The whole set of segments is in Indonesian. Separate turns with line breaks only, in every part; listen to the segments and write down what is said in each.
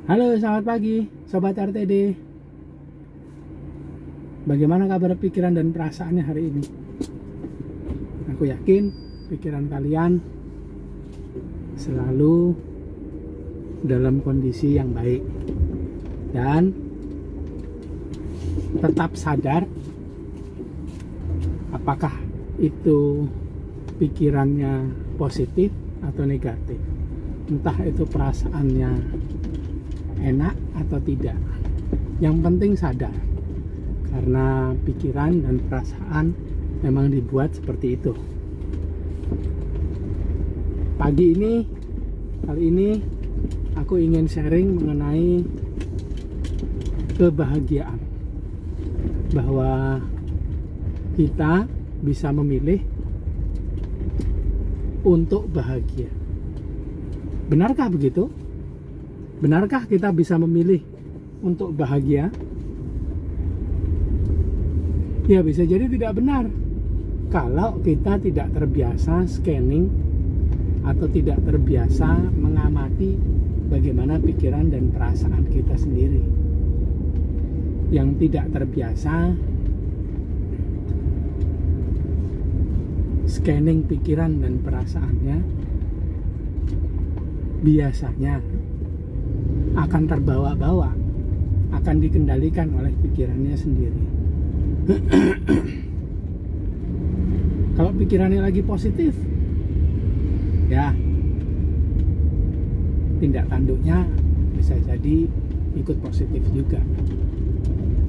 Halo, selamat pagi Sobat RTD. Bagaimana kabar pikiran dan perasaannya hari ini? Aku yakin pikiran kalian selalu dalam kondisi yang baik dan tetap sadar apakah itu pikirannya positif atau negatif, entah itu perasaannya enak atau tidak. Yang penting sadar, karena pikiran dan perasaan memang dibuat seperti itu. Kali ini aku ingin sharing mengenai kebahagiaan, bahwa kita bisa memilih untuk bahagia. Benarkah begitu? Benarkah kita bisa memilih untuk bahagia? Ya, bisa jadi tidak benar kalau kita tidak terbiasa scanning atau tidak terbiasa mengamati bagaimana pikiran dan perasaan kita sendiri. Yang tidak terbiasa scanning pikiran dan perasaannya biasanya akan terbawa-bawa, akan dikendalikan oleh pikirannya sendiri. Kalau pikirannya lagi positif, ya tindak tanduknya bisa jadi ikut positif juga,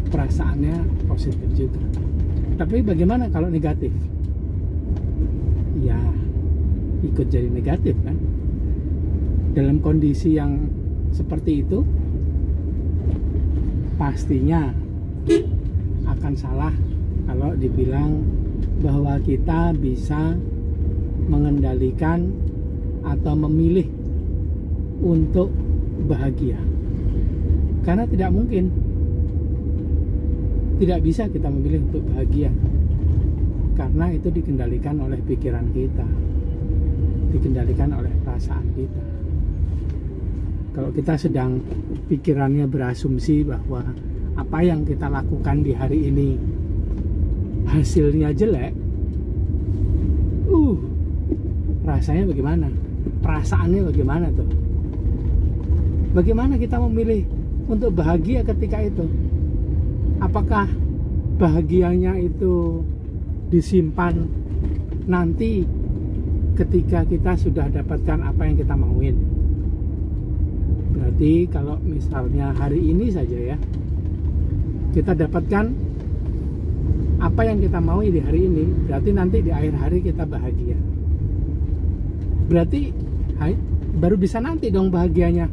perasaannya positif juga. Tapi bagaimana kalau negatif? Ya ikut jadi negatif kan. Dalam kondisi yang seperti itu pastinya akan salah kalau dibilang bahwa kita bisa mengendalikan atau memilih untuk bahagia, karena tidak mungkin, tidak bisa kita memilih untuk bahagia, karena itu dikendalikan oleh pikiran kita, dikendalikan oleh perasaan kita. Kalau kita sedang pikirannya berasumsi bahwa apa yang kita lakukan di hari ini hasilnya jelek, rasanya bagaimana? Perasaannya bagaimana tuh? Bagaimana kita memilih untuk bahagia ketika itu? Apakah bahagianya itu disimpan nanti ketika kita sudah dapatkan apa yang kita mauin? Berarti kalau misalnya hari ini saja ya, kita dapatkan apa yang kita mau di hari ini, berarti nanti di akhir hari kita bahagia. Berarti baru bisa nanti dong bahagianya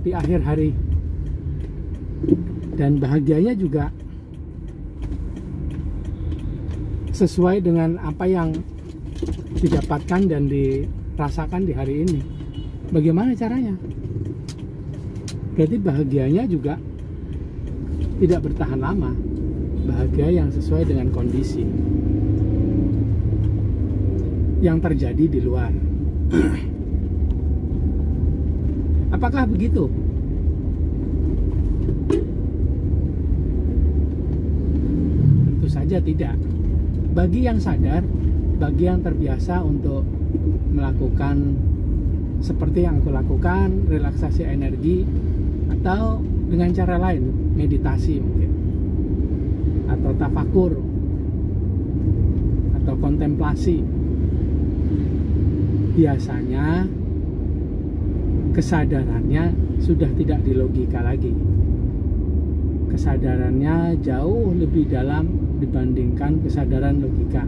di akhir hari. Dan bahagianya juga sesuai dengan apa yang didapatkan dan dirasakan di hari ini. Bagaimana caranya? Berarti bahagianya juga tidak bertahan lama. Bahagia yang sesuai dengan kondisi yang terjadi di luar. Apakah begitu? Tentu saja tidak. Bagi yang sadar, bagi yang terbiasa untuk melakukan seperti yang aku lakukan, relaksasi energi, atau dengan cara lain, meditasi mungkin, atau tafakur, atau kontemplasi, biasanya kesadarannya sudah tidak di logika lagi. Kesadarannya jauh lebih dalam dibandingkan kesadaran logika.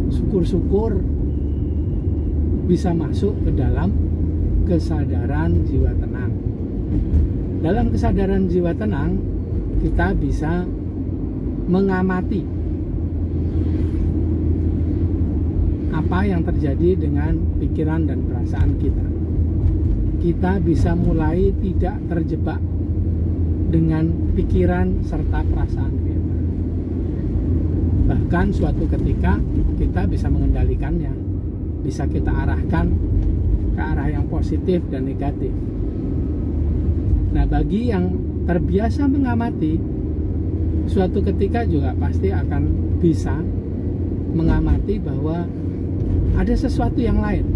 Syukur-syukur bisa masuk ke dalam kesadaran jiwa tenang. Dalam kesadaran jiwa tenang, kita bisa mengamati apa yang terjadi dengan pikiran dan perasaan kita. Kita bisa mulai tidak terjebak dengan pikiran serta perasaan kita. Bahkan suatu ketika kita bisa mengendalikannya, bisa kita arahkan ke arah yang positif dan negatif. Nah, bagi yang terbiasa mengamati, suatu ketika juga pasti akan bisa mengamati bahwa ada sesuatu yang lain,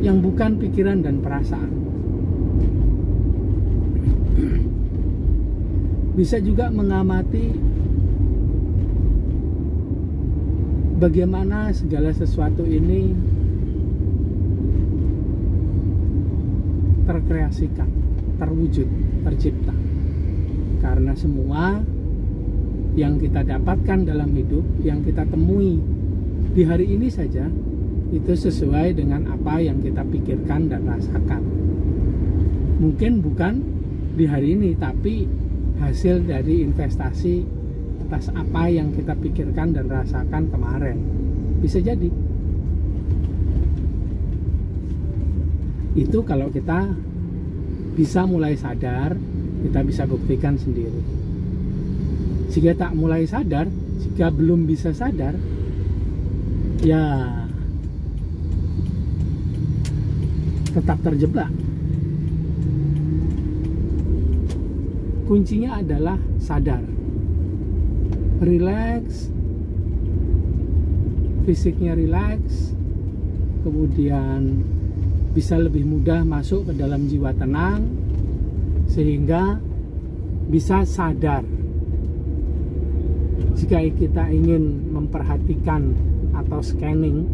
yang bukan pikiran dan perasaan. Bisa juga mengamati bagaimana segala sesuatu ini terkreasikan, terwujud, tercipta. Karena semua yang kita dapatkan dalam hidup, yang kita temui di hari ini saja, itu sesuai dengan apa yang kita pikirkan dan rasakan. Mungkin bukan di hari ini, tapi hasil dari investasi atas apa yang kita pikirkan dan rasakan kemarin. Bisa jadi. Itu kalau kita bisa mulai sadar, kita bisa buktikan sendiri. Jika tak mulai sadar, jika belum bisa sadar, ya tetap terjebak. Kuncinya adalah sadar, relax, fisiknya relax, kemudian bisa lebih mudah masuk ke dalam jiwa tenang, sehingga bisa sadar. Jika kita ingin memperhatikan atau scanning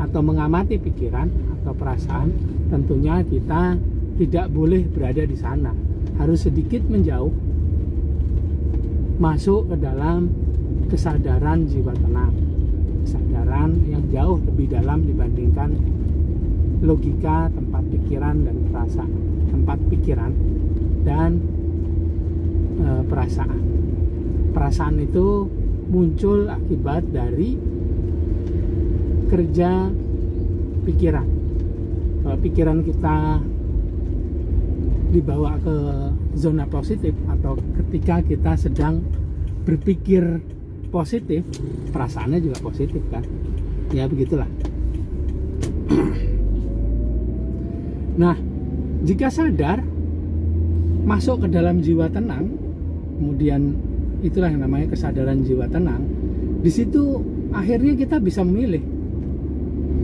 atau mengamati pikiran atau perasaan, tentunya kita tidak boleh berada di sana, harus sedikit menjauh, masuk ke dalam kesadaran jiwa tenang, kesadaran yang jauh lebih dalam dibandingkan logika, tempat pikiran dan perasaan, tempat pikiran dan perasaan. Perasaan itu muncul akibat dari kerja pikiran. Kalau pikiran kita dibawa ke zona positif atau ketika kita sedang berpikir positif, perasaannya juga positif kan? Ya begitulah. Nah, jika sadar masuk ke dalam jiwa tenang, kemudian itulah yang namanya kesadaran jiwa tenang. Di situ akhirnya kita bisa memilih.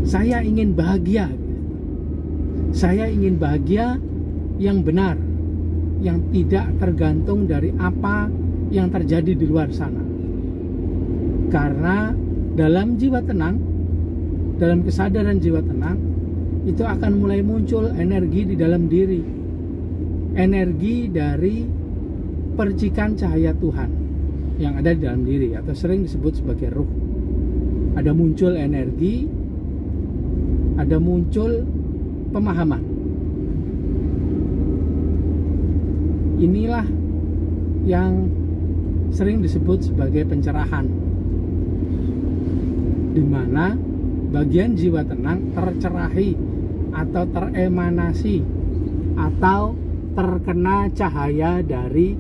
Saya ingin bahagia. Saya ingin bahagia yang benar, yang tidak tergantung dari apa yang terjadi di luar sana. Karena dalam jiwa tenang, dalam kesadaran jiwa tenang, itu akan mulai muncul energi di dalam diri, energi dari percikan cahaya Tuhan yang ada di dalam diri, atau sering disebut sebagai ruh. Ada muncul energi, ada muncul pemahaman. Inilah yang sering disebut sebagai pencerahan, di mana bagian jiwa tenang tercerahi atau teremanasi atau terkena cahaya dari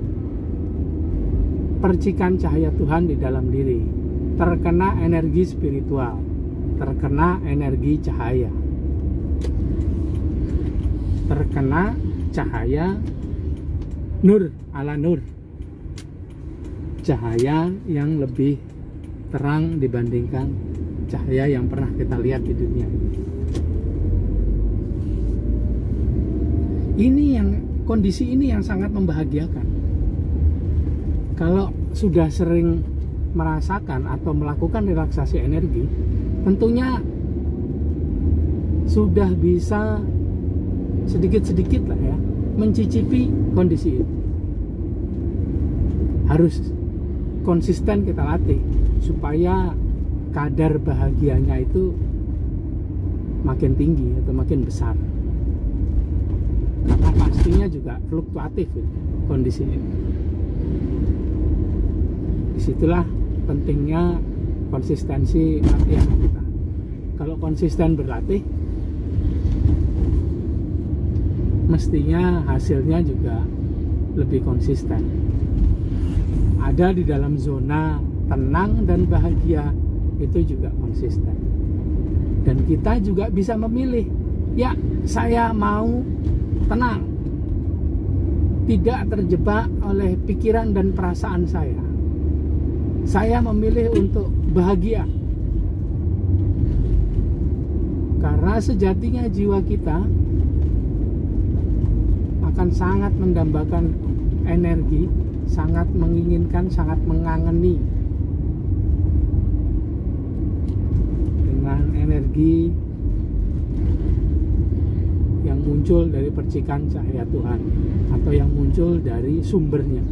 percikan cahaya Tuhan di dalam diri, terkena energi spiritual, terkena energi cahaya, terkena cahaya nur ala nur, cahaya yang lebih terang dibandingkan cahaya yang pernah kita lihat di dunia. Ini yang kondisi ini yang sangat membahagiakan. Kalau sudah sering merasakan atau melakukan relaksasi energi, tentunya sudah bisa sedikit-sedikit lah ya mencicipi kondisi itu. Harus konsisten kita latih supaya kadar bahagianya itu makin tinggi atau makin besar. Karena pastinya juga fluktuatif kondisi ini. Disitulah pentingnya konsistensi latihan kita. Kalau konsisten berlatih, mestinya hasilnya juga lebih konsisten. Ada di dalam zona tenang dan bahagia, itu juga konsisten. Dan kita juga bisa memilih, ya saya mau tenang, tidak terjebak oleh pikiran dan perasaan saya. Saya memilih untuk bahagia. Karena sejatinya jiwa kita akan sangat mendambakan energi, sangat menginginkan, sangat mengangeni dengan energi yang muncul dari percikan cahaya Tuhan atau yang muncul dari sumbernya.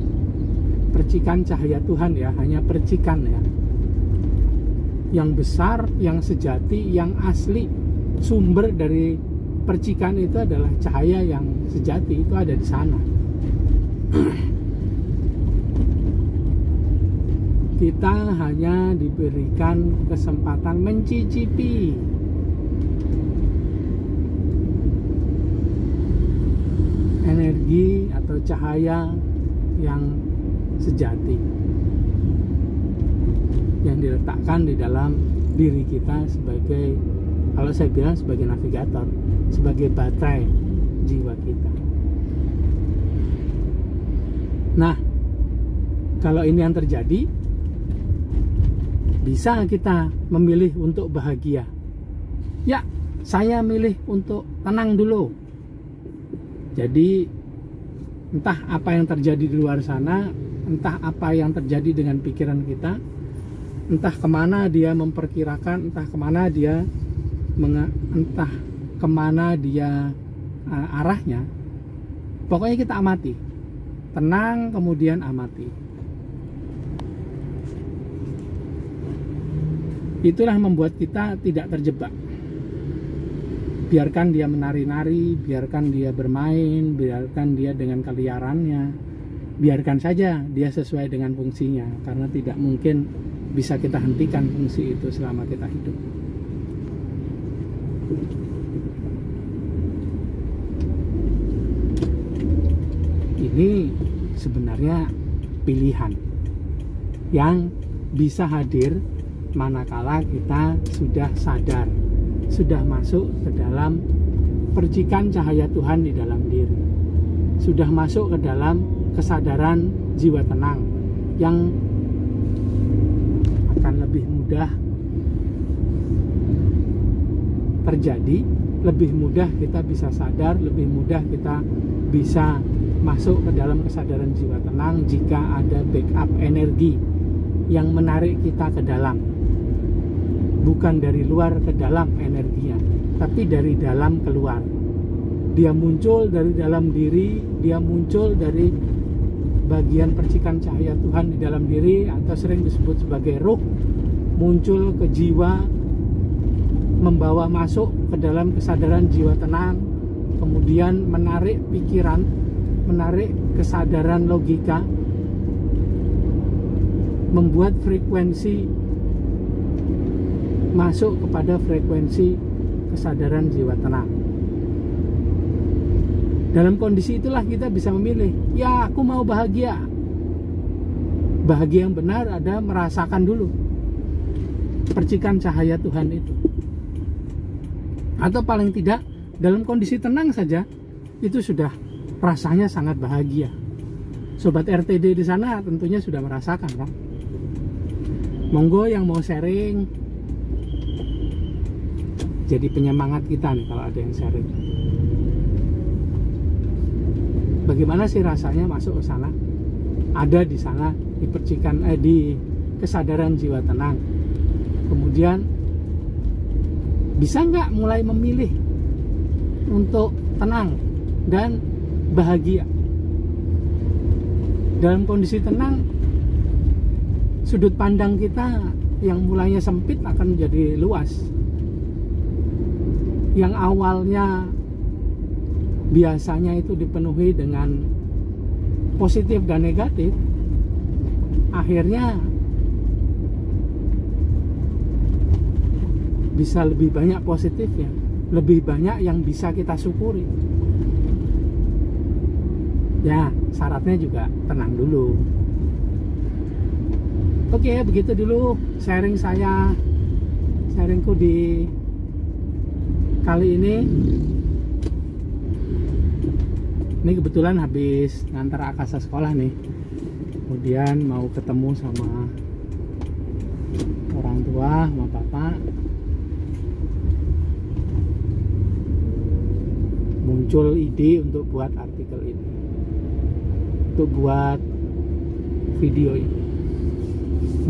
Percikan cahaya Tuhan ya, hanya percikan ya. Yang besar, yang sejati, yang asli, sumber dari percikan itu adalah cahaya yang sejati, itu ada di sana. Kita hanya diberikan kesempatan mencicipi energi atau cahaya yang sejati yang diletakkan di dalam diri kita sebagai, kalau saya bilang sebagai navigator, sebagai baterai jiwa kita. Nah, kalau ini yang terjadi, bisa kita memilih untuk bahagia. Ya, saya milih untuk tenang dulu. Jadi entah apa yang terjadi di luar sana, entah apa yang terjadi dengan pikiran kita, entah kemana dia memperkirakan, entah kemana dia arahnya, pokoknya kita amati, tenang, kemudian amati. Itulah membuat kita tidak terjebak. Biarkan dia menari-nari, biarkan dia bermain, biarkan dia dengan keliarannya, biarkan saja dia sesuai dengan fungsinya, karena tidak mungkin bisa kita hentikan fungsi itu selama kita hidup. Ini sebenarnya pilihan yang bisa hadir manakala kita sudah sadar, sudah masuk ke dalam percikan cahaya Tuhan di dalam diri, sudah masuk ke dalam kesadaran jiwa tenang yang akan lebih mudah terjadi, lebih mudah kita bisa sadar, lebih mudah kita bisa masuk ke dalam kesadaran jiwa tenang jika ada backup energi yang menarik kita ke dalam. Bukan dari luar ke dalam energinya, tapi dari dalam keluar. Dia muncul dari dalam diri, dia muncul dari bagian percikan cahaya Tuhan di dalam diri, atau sering disebut sebagai ruh, muncul ke jiwa, membawa masuk ke dalam kesadaran jiwa tenang, kemudian menarik pikiran, menarik kesadaran logika, membuat frekuensi masuk kepada frekuensi kesadaran jiwa tenang. Dalam kondisi itulah kita bisa memilih, ya aku mau bahagia. Bahagia yang benar ada merasakan dulu percikan cahaya Tuhan itu. Atau paling tidak dalam kondisi tenang saja itu sudah rasanya sangat bahagia. Sobat RTD di sana tentunya sudah merasakan kan? Monggo yang mau sharing, jadi penyemangat kita nih kalau ada yang sharing. Bagaimana sih rasanya masuk ke sana? Ada di sana, di percikan di kesadaran jiwa tenang. Kemudian bisa nggak mulai memilih untuk tenang dan bahagia? Dalam kondisi tenang, sudut pandang kita yang mulainya sempit akan menjadi luas. Yang awalnya biasanya itu dipenuhi dengan positif dan negatif, akhirnya bisa lebih banyak positifnya, lebih banyak yang bisa kita syukuri. Ya, syaratnya juga tenang dulu. Oke, begitu dulu sharingku di kali ini. Ini kebetulan habis ngantar Akasa sekolah nih, kemudian mau ketemu sama orang tua, sama bapak. Muncul ide untuk buat artikel ini, untuk buat video ini.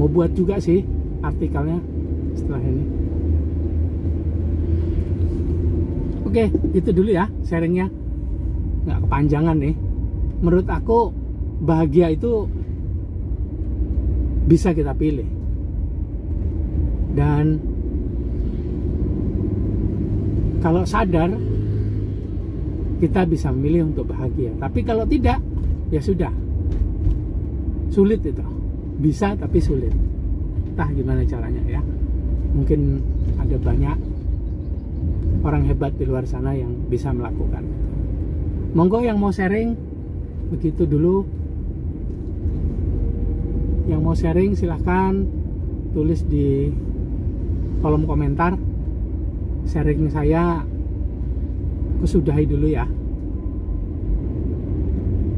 Mau buat juga sih artikelnya setelah ini. Oke, itu dulu ya sharingnya, nggak kepanjangan nih. Menurut aku bahagia itu bisa kita pilih, dan kalau sadar kita bisa memilih untuk bahagia. Tapi kalau tidak, ya sudah, sulit itu. Bisa tapi sulit. Entah gimana caranya ya. Mungkin ada banyak orang hebat di luar sana yang bisa melakukan. Monggo yang mau sharing, begitu dulu. Yang mau sharing silahkan tulis di kolom komentar. Sharing saya kesudahi dulu ya.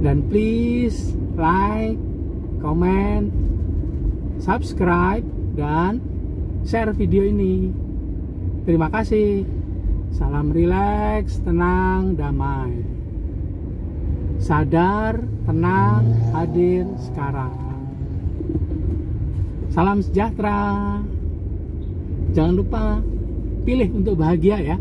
Dan please like, comment, subscribe, dan share video ini. Terima kasih. Salam rileks, tenang, damai. Sadar, tenang, hadir sekarang. Salam sejahtera. Jangan lupa pilih untuk bahagia ya.